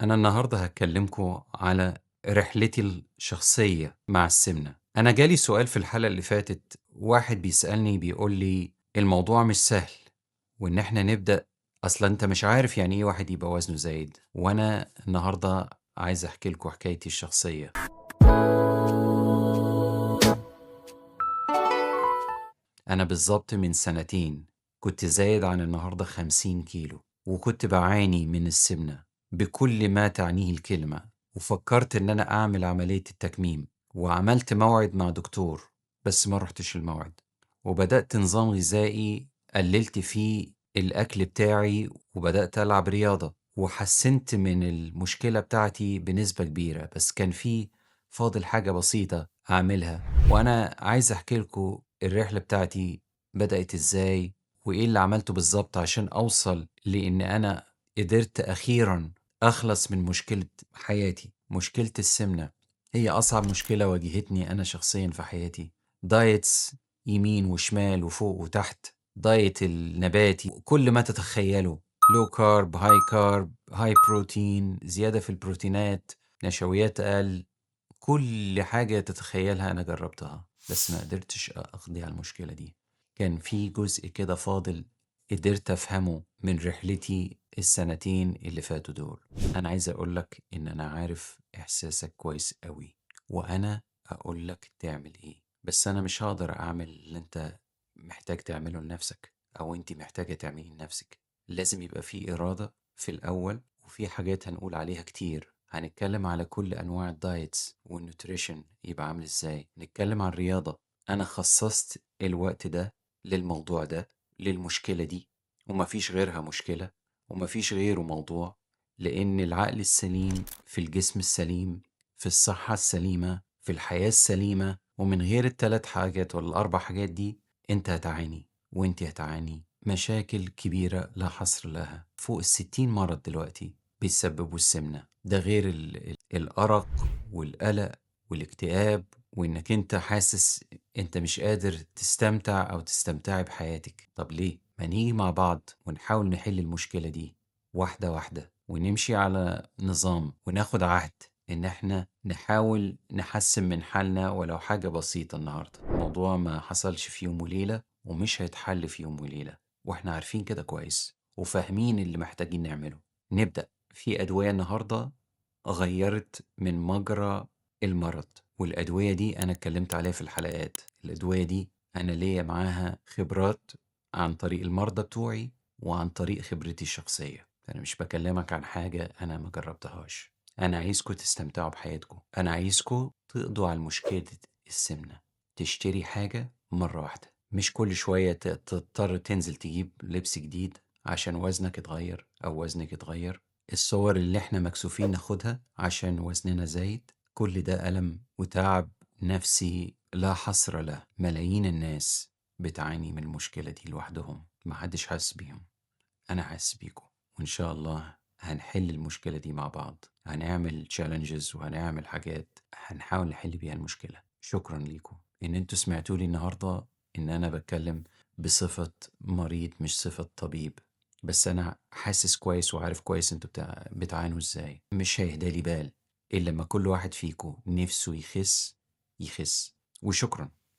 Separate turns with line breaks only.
أنا النهارده هاكلمكم على رحلتي الشخصية مع السمنة. أنا جالي سؤال في الحلقة اللي فاتت، واحد بيسألني بيقول لي: الموضوع مش سهل، وإن إحنا نبدأ، أصل أنت مش عارف يعني إيه واحد يبقى وزنه زايد. وأنا النهارده عايز أحكي لكم حكايتي الشخصية. أنا بالضبط من سنتين كنت زايد عن النهارده 50 كيلو، وكنت باعاني من السمنة بكل ما تعنيه الكلمة، وفكرت إن أنا أعمل عملية التكميم، وعملت موعد مع دكتور، بس ما رُحتش الموعد، وبدأت نظام غذائي قللت فيه الأكل بتاعي، وبدأت ألعب رياضة، وحسنت من المشكلة بتاعتي بنسبة كبيرة، بس كان فاضل حاجة بسيطة أعملها. وأنا عايز أحكي لكم الرحلة بتاعتي بدأت إزاي، وإيه اللي عملته بالضبط عشان أوصل لإن أنا قدرت أخيرًا أخلص من مشكلة حياتي، مشكلة السمنة. هي أصعب مشكلة واجهتني أنا شخصيًا في حياتي. diets يمين وشمال وفوق وتحت، diet النباتي كل ما تتخيلوا، low carb high carb high protein، زيادة في البروتينات، نشويات أقل، كل حاجة تتخيلها أنا جربتها، بس ما قدرتش أقضي على المشكلة دي. كان في جزء كده فاضل قدرت أفهمه من رحلتي السنتين اللي فاتوا دول. أنا عايز أقولك إن أنا عارف إحساسك كويس قوي، وأنا أقولك تعمل إيه، بس أنا مش هقدر أعمل اللي أنت محتاج تعمله لنفسك أو أنت محتاجة تعمليه لنفسك. لازم يبقى في إرادة في الأول، وفي حاجات هنقول عليها كتير. هنتكلم على كل أنواع الدايتس والنوتريشن يبقى عامل إزاي، نتكلم عن الرياضة. أنا خصصت الوقت ده للموضوع ده، للمشكلة دي، ومفيش غيرها مشكلة، ومفيش غيره موضوع، لأن العقل السليم في الجسم السليم في الصحة السليمة في الحياة السليمة، ومن غير التلات حاجات ولا الأربع حاجات دي أنت هتعاني وأنت هتعاني مشاكل كبيرة لا حصر لها. فوق 60 مرض دلوقتي بيسببوا السمنة، ده غير الأرق والقلق والاكتئاب، وإنك أنت حاسس أنت مش قادر تستمتع أو تستمتعي بحياتك. طب ليه؟ ما نيجي مع بعض ونحاول نحل المشكلة دي واحدة واحدة، ونمشي على نظام، وناخد عهد إن إحنا نحاول نحسن من حالنا ولو حاجة بسيطة. النهاردة الموضوع ما حصلش في يوم وليلة، ومش هيتحل في يوم وليلة، وإحنا عارفين كده كويس وفاهمين اللي محتاجين نعمله. نبدأ في أدوية النهاردة غيّرت من مجرى المرض، والأدوية دي أنا اتكلمت عليها في الحلقات. الأدوية دي أنا ليّا معاها خبرات عن طريق المرضى بتوعي، وعن طريق خبرتي الشخصية. أنا مش باكلمك عن حاجة أنا ما جربتهاش. أنا عايزكم تستمتعوا بحياتكم، أنا عايزكم تقضوا على مشكلة السمنة. تشتري حاجة مرة واحدة، مش كل شوية تضطر تنزل تجيب لبس جديد عشان وزنك اتغير أو وزنك اتغير. الصور اللي احنا مكسوفين ناخدها عشان وزننا زايد، كل ده ألم وتعب نفسي لا حصر له. ملايين الناس بتعاني من المشكلة دي لوحدهم، محدش حاسس بيهم. أنا حاسس بيكم، وإن شاء الله هنحل المشكلة دي مع بعض. هنعمل challenges وهنعمل حاجات هنحاول نحل بيها المشكلة. شكرا ليكم إن انتوا سمعتوا لي النهاردة، إن أنا بتكلم بصفة مريض مش صفة طبيب، بس أنا حاسس كويس وعارف كويس انتوا بتعانوا ازاي. مش هيهدى لي بال إلا لما كل واحد فيكم نفسه يخس. وشكرا.